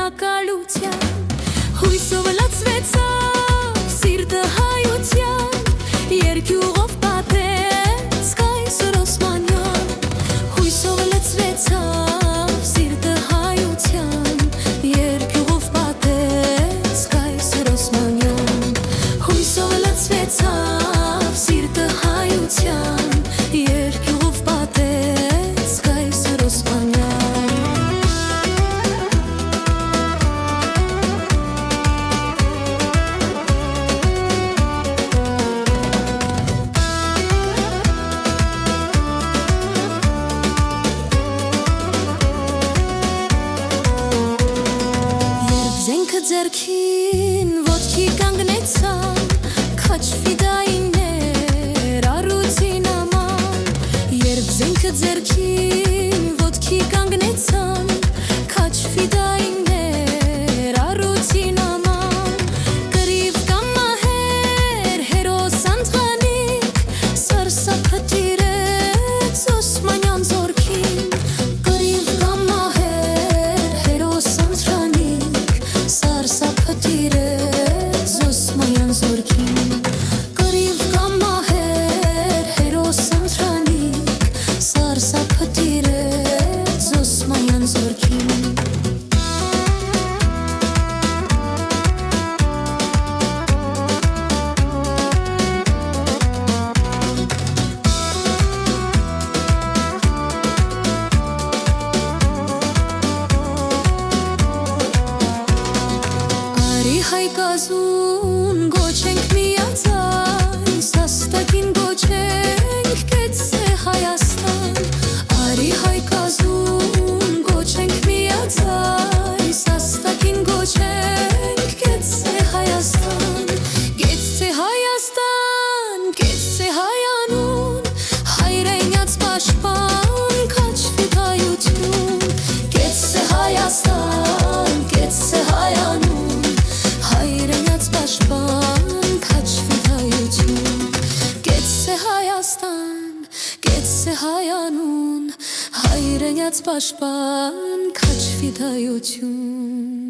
տոնակալության հույսով լացվեցավ սիրտը հայության երկյուղով պատեց կայսր Օսմանյան հույսով լցվեցավ սիրտը հայության երկյուղով պատեց կայսր Օսմանյան հույսով լցվեցավ սիրտը հայության երկյուղով պատեց կայսր Օսմանյան ձերքին ոտքի կանգնեցան քաչ ֆիդայիններ առուցին աման երբ զենքը ձերքին ոտքի կանգնեցան քաչ ֆիդայիններ առուցին աման կռիվ կամ մահեր հերոս անթանիկ սարսափը տիրեց Օսմանյան զորքին կռիվ կամ մահեր հերոս անթանիկ սարսափը տիրեց Օսմանյան զորքին կռիվ կամ մահեր հերոս անթանիկ սարսափը տիրեց Օսմանյան զորքին հայկազուն գոչենք միացայս աստակին գոչենք կեցե Հայաստան արի հայկազուն գոչենք միացայս աստակին գոչենք կեցե Հայաստան կեցե Հայաստան կեցե Հայանուն հայրենյաց պաշտպան քաչ ֆիդայություն կեցե Հայաստան կեցե Հայանուն պաշտպան քաչ ֆիդայություն կեցե Հայաստան կեցե Հայանուն հայրենյաց պաշտպան քաչ ֆիդայություն